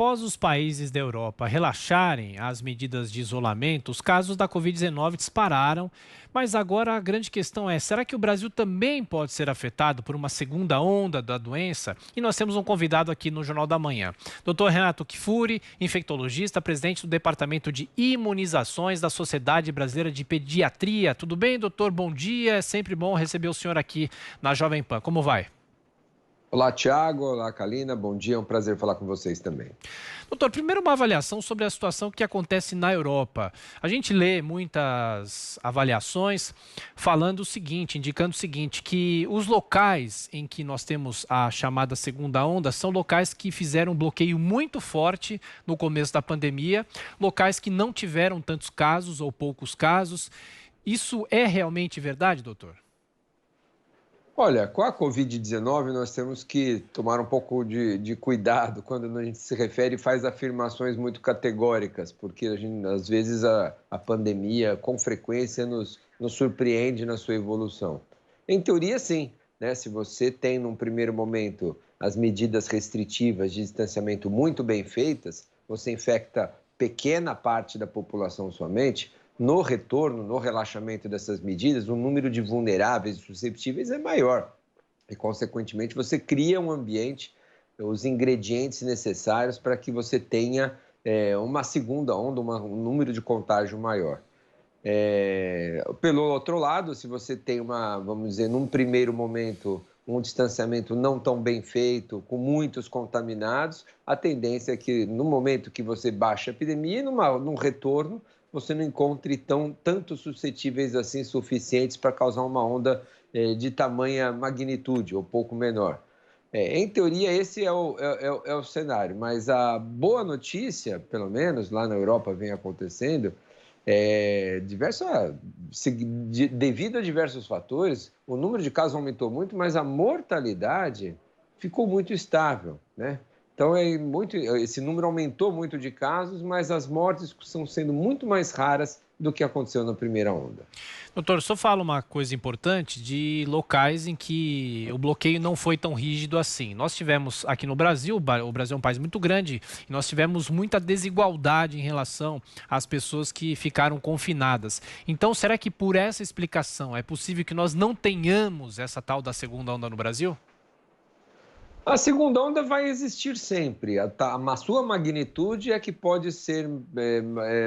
após os países da Europa relaxarem as medidas de isolamento, os casos da Covid-19 dispararam. Mas agora a grande questão é: será que o Brasil também pode ser afetado por uma segunda onda da doença? E nós temos um convidado aqui no Jornal da Manhã, Dr. Renato Kfouri, infectologista, presidente do Departamento de Imunizações da Sociedade Brasileira de Pediatria. Tudo bem, doutor? Bom dia. É sempre bom receber o senhor aqui na Jovem Pan. Como vai? Olá, Thiago. Olá, Kalina. Bom dia. É um prazer falar com vocês também. Doutor, primeiro uma avaliação sobre a situação que acontece na Europa. A gente lê muitas avaliações falando o seguinte, indicando o seguinte, que os locais em que nós temos a chamada segunda onda são locais que fizeram um bloqueio muito forte no começo da pandemia, locais que não tiveram tantos casos ou poucos casos. Isso é realmente verdade, doutor? Olha, com a Covid-19, nós temos que tomar um pouco de cuidado quando a gente se refere e faz afirmações muito categóricas, porque às vezes a pandemia, com frequência, nos surpreende na sua evolução. Em teoria, sim, né? Se você tem, num primeiro momento, as medidas restritivas de distanciamento muito bem feitas, você infecta pequena parte da população somente. No retorno, no relaxamento dessas medidas, o número de vulneráveis e susceptíveis é maior. E, consequentemente, você cria um ambiente, os ingredientes necessários para que você tenha uma segunda onda, um número de contágio maior. Pelo outro lado, se você tem vamos dizer, num primeiro momento, um distanciamento não tão bem feito, com muitos contaminados, a tendência é que no momento que você baixa a epidemia, num retorno, você não encontre tanto suscetíveis assim suficientes para causar uma onda de tamanha magnitude ou pouco menor. Em teoria, esse é o cenário, mas a boa notícia, pelo menos lá na Europa vem acontecendo, devido a diversos fatores, o número de casos aumentou muito, mas a mortalidade ficou muito estável, né? Então, esse número aumentou muito de casos, mas as mortes estão sendo muito mais raras do que aconteceu na primeira onda. Doutor, só fala uma coisa importante de locais em que o bloqueio não foi tão rígido assim. Nós tivemos aqui no Brasil, o Brasil é um país muito grande, e nós tivemos muita desigualdade em relação às pessoas que ficaram confinadas. Então, será que por essa explicação é possível que nós não tenhamos essa tal da segunda onda no Brasil? A segunda onda vai existir sempre. A sua magnitude é que pode ser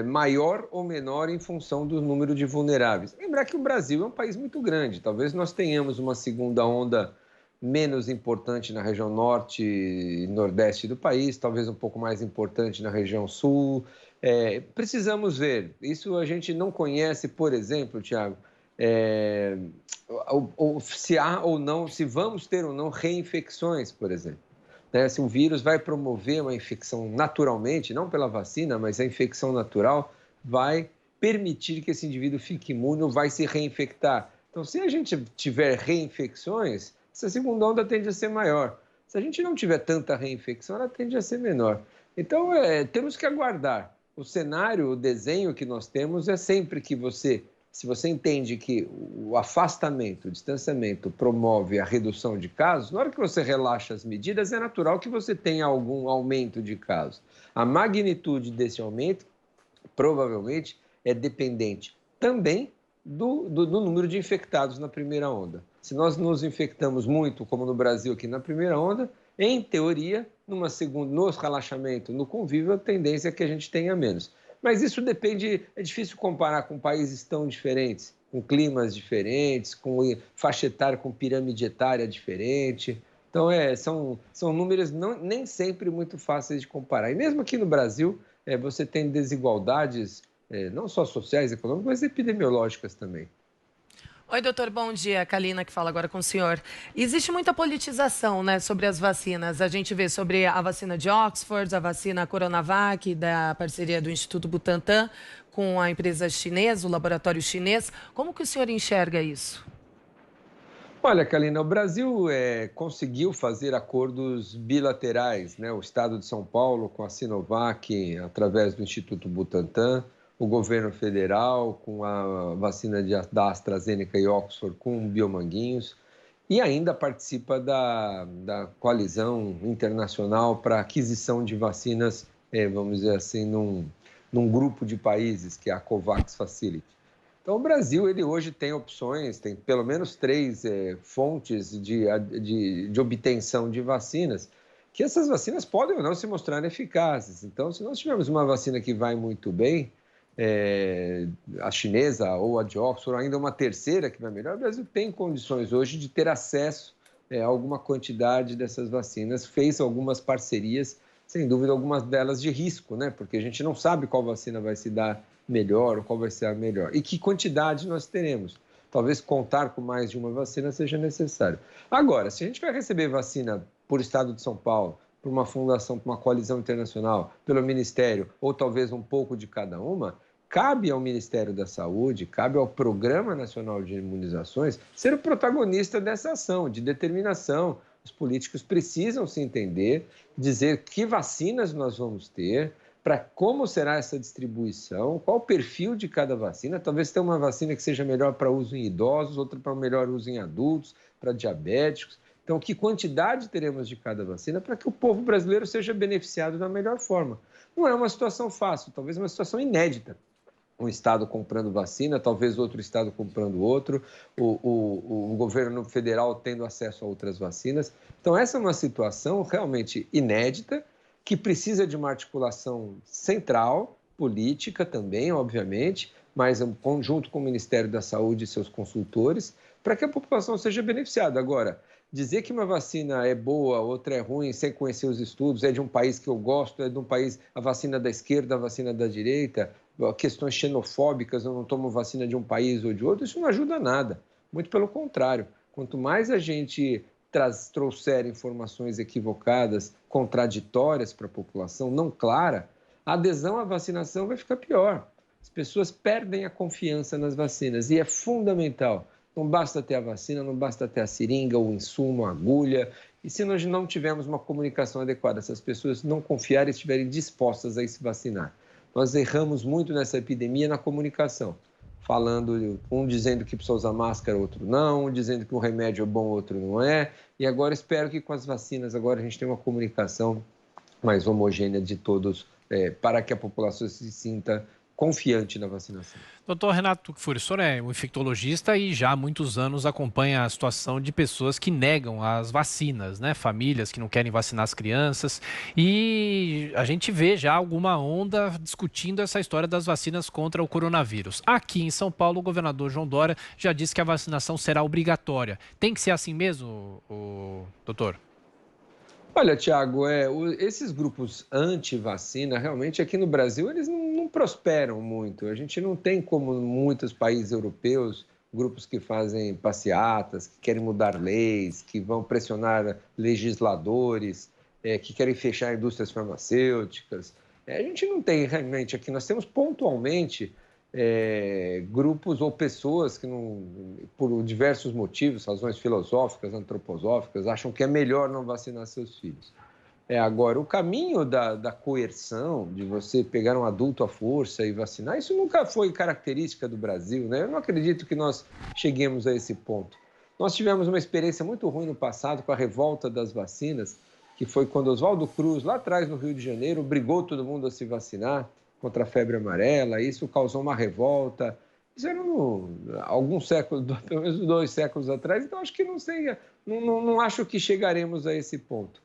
maior ou menor em função do número de vulneráveis. Lembrar que o Brasil é um país muito grande. Talvez nós tenhamos uma segunda onda menos importante na região norte e nordeste do país, talvez um pouco mais importante na região sul. Precisamos ver. Isso a gente não conhece, por exemplo, Tiago, é, se há ou não, se vamos ter ou não reinfecções, por exemplo. Né? Se o vírus vai promover uma infecção naturalmente, não pela vacina, mas a infecção natural vai permitir que esse indivíduo fique imune ou vai se reinfectar. Então, se a gente tiver reinfecções, essa segunda onda tende a ser maior. Se a gente não tiver tanta reinfecção, ela tende a ser menor. Então, temos que aguardar. O cenário, o desenho que nós temos é sempre que se você entende que o afastamento, o distanciamento promove a redução de casos, na hora que você relaxa as medidas, é natural que você tenha algum aumento de casos. A magnitude desse aumento, provavelmente, é dependente também do número de infectados na primeira onda. Se nós nos infectamos muito, como no Brasil aqui na primeira onda, em teoria, no relaxamento, no convívio, a tendência é que a gente tenha menos. Mas isso depende, é difícil comparar com países tão diferentes, com climas diferentes, com faixa etária, com pirâmide etária diferente. Então, são números nem sempre muito fáceis de comparar. E mesmo aqui no Brasil, você tem desigualdades, não só sociais, econômicas, mas epidemiológicas também. Oi, doutor, bom dia. Kalina que fala agora com o senhor. Existe muita politização, né, sobre as vacinas. A gente vê sobre a vacina de Oxford, a vacina Coronavac, da parceria do Instituto Butantan com a empresa chinesa, o laboratório chinês. Como que o senhor enxerga isso? Olha, Kalina, o Brasil conseguiu fazer acordos bilaterais, né? O Estado de São Paulo com a Sinovac, através do Instituto Butantan, o governo federal com a vacina da AstraZeneca e Oxford com o Biomanguinhos. e ainda participa da coalizão internacional para aquisição de vacinas, vamos dizer assim, num grupo de países, que é a COVAX Facility. Então, o Brasil, ele hoje tem opções, tem pelo menos 3 fontes de obtenção de vacinas, que essas vacinas podem ou não se mostrar eficazes. Então, se nós tivermos uma vacina que vai muito bem, a chinesa ou a de Oxford, ou ainda uma terceira que vai melhor, o Brasil tem condições hoje de ter acesso a alguma quantidade dessas vacinas, fez algumas parcerias, sem dúvida algumas delas de risco, né? Porque a gente não sabe qual vacina vai se dar melhor ou qual vai ser a melhor. E que quantidade nós teremos. Talvez contar com mais de uma vacina seja necessário. Agora, se a gente vai receber vacina por Estado de São Paulo, por uma fundação, por uma coalizão internacional, pelo Ministério, ou talvez um pouco de cada uma, cabe ao Ministério da Saúde, cabe ao Programa Nacional de Imunizações ser o protagonista dessa ação, de determinação. Os políticos precisam se entender, dizer que vacinas nós vamos ter, para como será essa distribuição, qual o perfil de cada vacina. Talvez tenha uma vacina que seja melhor para uso em idosos, outra para melhor uso em adultos, para diabéticos. Então, que quantidade teremos de cada vacina para que o povo brasileiro seja beneficiado da melhor forma? Não é uma situação fácil, talvez uma situação inédita. Um estado comprando vacina, talvez outro estado comprando outro, o governo federal tendo acesso a outras vacinas. Então, essa é uma situação realmente inédita, que precisa de uma articulação central, política também, obviamente, mas um conjunto com o Ministério da Saúde e seus consultores, para que a população seja beneficiada. Agora, dizer que uma vacina é boa, outra é ruim, sem conhecer os estudos, é de um país que eu gosto, é de um país, a vacina da esquerda, a vacina da direita, questões xenofóbicas, eu não tomo vacina de um país ou de outro, isso não ajuda nada. Muito pelo contrário, quanto mais a gente trouxer informações equivocadas, contraditórias para a população, não clara, a adesão à vacinação vai ficar pior. As pessoas perdem a confiança nas vacinas e é fundamental. Não basta ter a vacina, não basta ter a seringa, o insumo, a agulha. E se nós não tivermos uma comunicação adequada, se as pessoas não confiarem e estiverem dispostas a se vacinar. Nós erramos muito nessa epidemia na comunicação. Falando, um dizendo que precisa usar máscara, outro não, um dizendo que um remédio é bom, outro não é. E agora espero que com as vacinas agora a gente tenha uma comunicação mais homogênea de todos, para que a população se sinta confiante na vacinação. Doutor Renato Kfouri, o senhor é um infectologista e já há muitos anos acompanha a situação de pessoas que negam as vacinas, né? Famílias que não querem vacinar as crianças. E a gente vê já alguma onda discutindo essa história das vacinas contra o coronavírus. Aqui em São Paulo, o governador João Dória já disse que a vacinação será obrigatória. Tem que ser assim mesmo, doutor? Olha, Tiago, esses grupos anti-vacina, realmente aqui no Brasil, eles não prosperam muito. A gente não tem, como em muitos países europeus, grupos que fazem passeatas, que querem mudar leis, que vão pressionar legisladores, que querem fechar indústrias farmacêuticas. A gente não tem realmente aqui, nós temos pontualmente grupos ou pessoas que, por diversos motivos, razões filosóficas, antroposóficas, acham que é melhor não vacinar seus filhos. Agora, o caminho da coerção, de você pegar um adulto à força e vacinar, isso nunca foi característica do Brasil, né? Eu não acredito que nós cheguemos a esse ponto. Nós tivemos uma experiência muito ruim no passado com a revolta das vacinas, que foi quando Oswaldo Cruz, lá atrás no Rio de Janeiro, obrigou todo mundo a se vacinar contra a febre amarela. Isso causou uma revolta. Isso era alguns séculos, pelo menos 2 séculos atrás, então acho que não acho que chegaremos a esse ponto.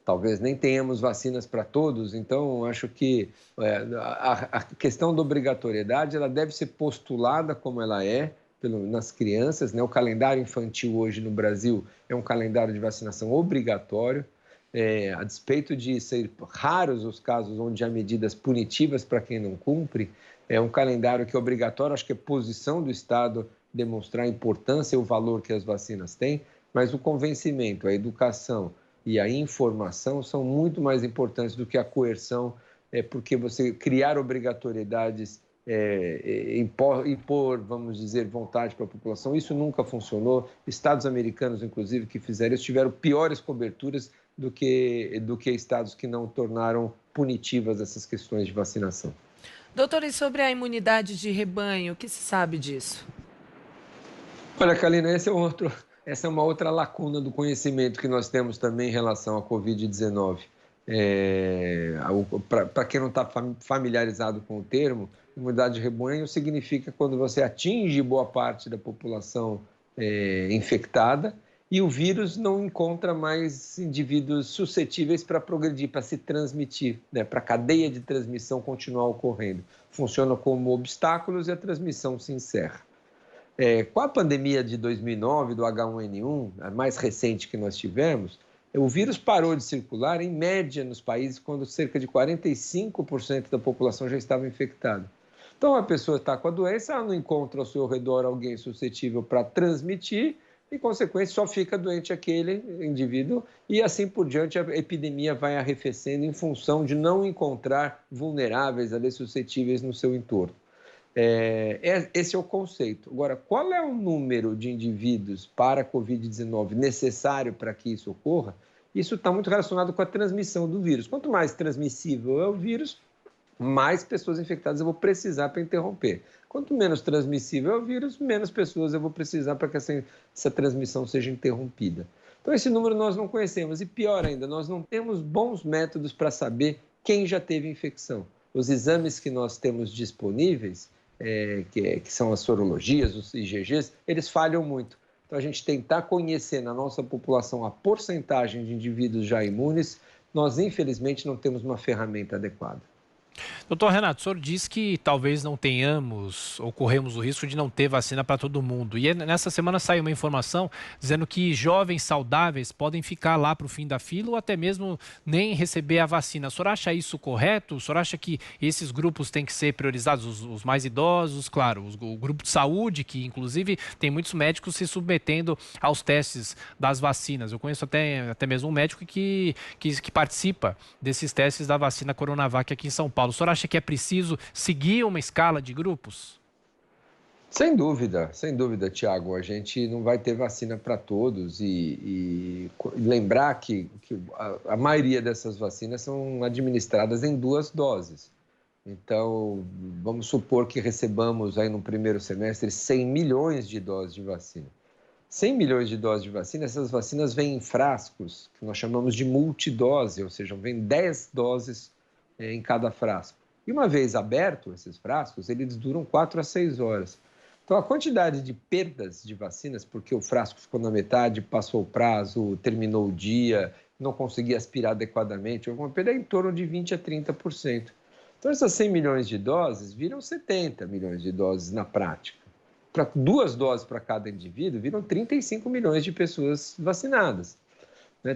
Talvez nem tenhamos vacinas para todos, então acho que a questão da obrigatoriedade ela deve ser postulada como ela é nas crianças, né? O calendário infantil hoje no Brasil é um calendário de vacinação obrigatório. A despeito de ser raros os casos onde há medidas punitivas para quem não cumpre, é um calendário que é obrigatório. Acho que é posição do Estado demonstrar a importância e o valor que as vacinas têm, mas o convencimento, a educação e a informação são muito mais importantes do que a coerção, porque você criar obrigatoriedades, impor, vamos dizer, vontade para a população, isso nunca funcionou. Estados americanos, inclusive, que fizeram isso, tiveram piores coberturas do que estados que não tornaram punitivas essas questões de vacinação. Doutor, e sobre a imunidade de rebanho, o que se sabe disso? Olha, Kalina, esse é outro Essa é uma outra lacuna do conhecimento que nós temos também em relação à Covid-19. Para quem não está familiarizado com o termo, imunidade de rebanho significa quando você atinge boa parte da população infectada e o vírus não encontra mais indivíduos suscetíveis para progredir, para se transmitir, né? Para a cadeia de transmissão continuar ocorrendo. Funciona como obstáculos e a transmissão se encerra. Com a pandemia de 2009, do H1N1, a mais recente que nós tivemos, o vírus parou de circular, em média, nos países, quando cerca de 45% da população já estava infectada. Então, a pessoa está com a doença, ela não encontra ao seu redor alguém suscetível para transmitir, e, em consequência, só fica doente aquele indivíduo, e assim por diante a epidemia vai arrefecendo em função de não encontrar vulneráveis, ali, suscetíveis no seu entorno. Esse é o conceito. Agora, qual é o número de indivíduos para a Covid-19 necessário para que isso ocorra? Isso está muito relacionado com a transmissão do vírus. Quanto mais transmissível é o vírus, mais pessoas infectadas eu vou precisar para interromper. Quanto menos transmissível é o vírus, menos pessoas eu vou precisar para que essa transmissão seja interrompida. Então, esse número nós não conhecemos. E pior ainda, nós não temos bons métodos para saber quem já teve infecção. Os exames que nós temos disponíveis, que são as sorologias, os IgGs, eles falham muito. Então, a gente tentar conhecer na nossa população a porcentagem de indivíduos já imunes, nós, infelizmente, não temos uma ferramenta adequada. Doutor Renato, o senhor diz que talvez não tenhamos ou corremos o risco de não ter vacina para todo mundo. E nessa semana saiu uma informação dizendo que jovens saudáveis podem ficar lá para o fim da fila ou até mesmo nem receber a vacina. O senhor acha isso correto? O senhor acha que esses grupos têm que ser priorizados, os mais idosos, claro, o grupo de saúde, que inclusive tem muitos médicos se submetendo aos testes das vacinas. Eu conheço até mesmo um médico que participa desses testes da vacina Coronavac aqui em São Paulo. O senhor acha que é preciso seguir uma escala de grupos? Sem dúvida, Tiago. A gente não vai ter vacina para todos e lembrar que a maioria dessas vacinas são administradas em 2 doses. Então, vamos supor que recebamos aí no primeiro semestre 100 milhões de doses de vacina. 100 milhões de doses de vacina, essas vacinas vêm em frascos, que nós chamamos de multidose, ou seja, vem 10 doses em cada frasco. E uma vez aberto esses frascos, eles duram 4 a 6 horas. Então, a quantidade de perdas de vacinas, porque o frasco ficou na metade, passou o prazo, terminou o dia, não conseguia aspirar adequadamente, houve uma perda em torno de 20% a 30%. Então, essas 100 milhões de doses viram 70 milhões de doses na prática. Para 2 doses para cada indivíduo, viram 35 milhões de pessoas vacinadas.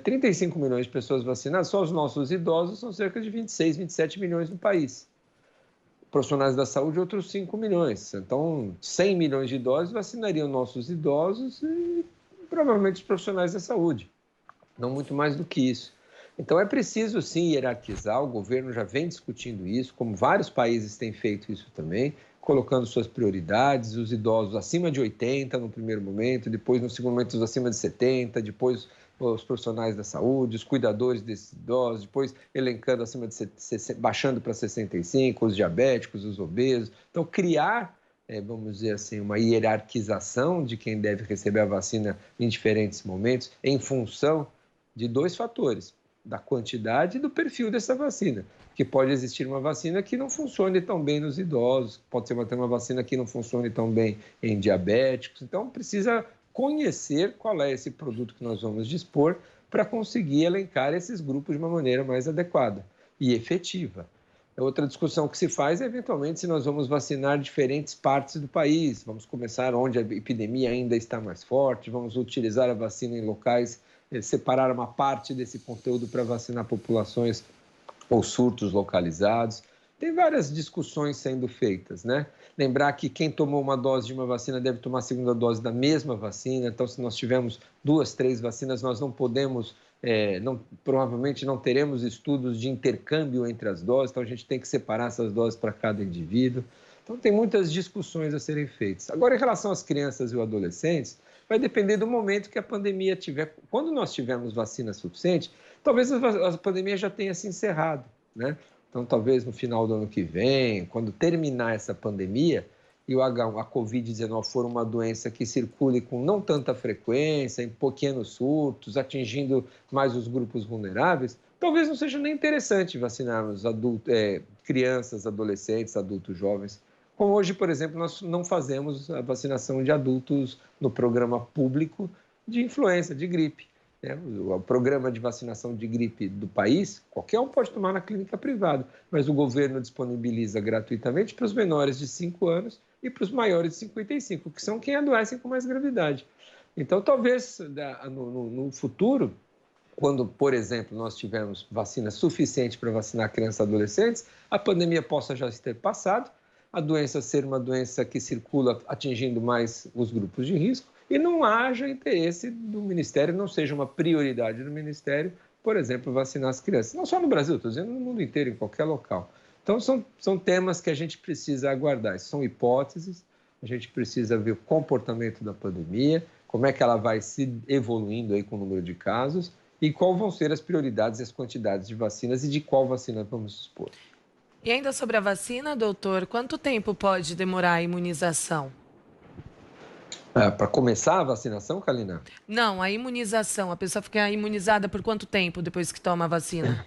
35 milhões de pessoas vacinadas, só os nossos idosos são cerca de 26, 27 milhões no país. Profissionais da saúde, outros 5 milhões. Então, 100 milhões de doses vacinariam nossos idosos e provavelmente os profissionais da saúde. Não muito mais do que isso. Então, é preciso, sim, hierarquizar. O governo já vem discutindo isso, como vários países têm feito isso também, colocando suas prioridades, os idosos acima de 80 no primeiro momento, depois no segundo momento os acima de 70, depois os profissionais da saúde, os cuidadores desses idosos, depois elencando acima de baixando para 65, os diabéticos, os obesos. Então, criar, vamos dizer assim, uma hierarquização de quem deve receber a vacina em diferentes momentos, em função de 2 fatores, da quantidade e do perfil dessa vacina. Que pode existir uma vacina que não funcione tão bem nos idosos, pode ser uma vacina que não funcione tão bem em diabéticos. Então, precisa conhecer qual é esse produto que nós vamos dispor para conseguir elencar esses grupos de uma maneira mais adequada e efetiva. Outra discussão que se faz é, eventualmente, se nós vamos vacinar diferentes partes do país. Vamos começar onde a epidemia ainda está mais forte, vamos utilizar a vacina em locais, separar uma parte desse conteúdo para vacinar populações ou surtos localizados. Tem várias discussões sendo feitas, né? Lembrar que quem tomou uma dose de uma vacina deve tomar a segunda dose da mesma vacina. Então, se nós tivermos 2, 3 vacinas, nós não podemos, provavelmente não teremos estudos de intercâmbio entre as doses. Então, a gente tem que separar essas doses para cada indivíduo. Então, tem muitas discussões a serem feitas. Agora, em relação às crianças e os adolescentes, vai depender do momento que a pandemia tiver. Quando nós tivermos vacina suficiente, talvez a pandemia já tenha se encerrado, né? Então, talvez no final do ano que vem, quando terminar essa pandemia, e a Covid-19 for uma doença que circule com não tanta frequência, em pequenos surtos, atingindo mais os grupos vulneráveis, talvez não seja nem interessante vacinarmos crianças, adolescentes, adultos jovens. Como hoje, por exemplo, nós não fazemos a vacinação de adultos no programa público de influenza, de gripe. O programa de vacinação de gripe do país, qualquer um pode tomar na clínica privada, mas o governo disponibiliza gratuitamente para os menores de 5 anos e para os maiores de 55, que são quem adoecem com mais gravidade. Então, talvez no futuro, quando, por exemplo, nós tivermos vacina suficiente para vacinar crianças e adolescentes, a pandemia possa já ter passado, a doença ser uma doença que circula atingindo mais os grupos de risco e não haja interesse do Ministério, não seja uma prioridade do Ministério, por exemplo, vacinar as crianças. Não só no Brasil, estou dizendo no mundo inteiro, em qualquer local. Então, são temas que a gente precisa aguardar. São hipóteses, a gente precisa ver o comportamento da pandemia, como é que ela vai se evoluindo aí com o número de casos e quais vão ser as prioridades e as quantidades de vacinas e de qual vacina vamos dispor. E ainda sobre a vacina, doutor, quanto tempo pode demorar a imunização? Para começar a vacinação, Kalina? Não, a imunização. A pessoa fica imunizada por quanto tempo depois que toma a vacina?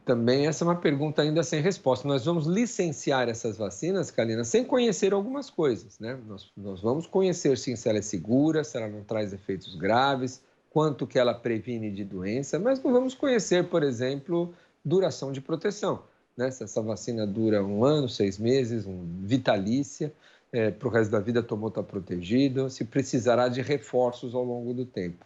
Também essa é uma pergunta ainda sem resposta. Nós vamos licenciar essas vacinas, Kalina, sem conhecer algumas coisas, né? Nós vamos conhecer, sim, se ela é segura, se ela não traz efeitos graves, quanto que ela previne de doença, mas não vamos conhecer, por exemplo, duração de proteção, né? Se essa vacina dura 1 ano, 6 meses, vitalícia, para o resto da vida tomou, está protegido, se precisará de reforços ao longo do tempo.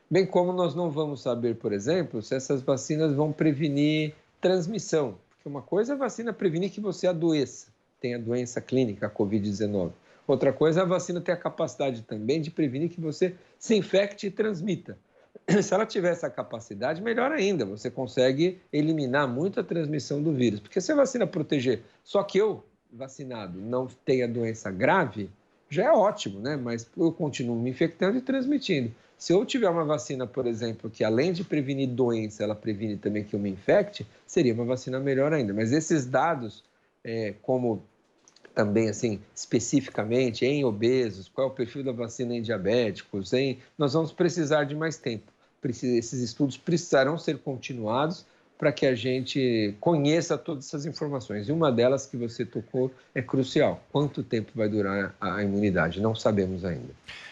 Bem como nós não vamos saber, por exemplo, se essas vacinas vão prevenir transmissão, porque uma coisa é a vacina prevenir que você adoeça, tenha doença clínica, a Covid-19. Outra coisa é a vacina ter a capacidade também de prevenir que você se infecte e transmita. Se ela tiver essa capacidade, melhor ainda, você consegue eliminar muito a transmissão do vírus. Porque se a vacina proteger só que eu, vacinado, não tenha doença grave, já é ótimo, né? Mas eu continuo me infectando e transmitindo. Se eu tiver uma vacina, por exemplo, que além de prevenir doença, ela previne também que eu me infecte, seria uma vacina melhor ainda. Mas esses dados, como também, assim, especificamente em obesos, qual é o perfil da vacina em diabéticos, nós vamos precisar de mais tempo. Esses estudos precisarão ser continuados para que a gente conheça todas essas informações. E uma delas que você tocou é crucial. Quanto tempo vai durar a imunidade? Não sabemos ainda.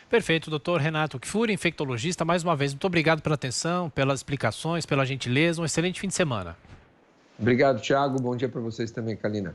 Perfeito, doutor Renato Kfouri, infectologista. Mais uma vez, muito obrigado pela atenção, pelas explicações, pela gentileza. Um excelente fim de semana. Obrigado, Thiago. Bom dia para vocês também, Kalina.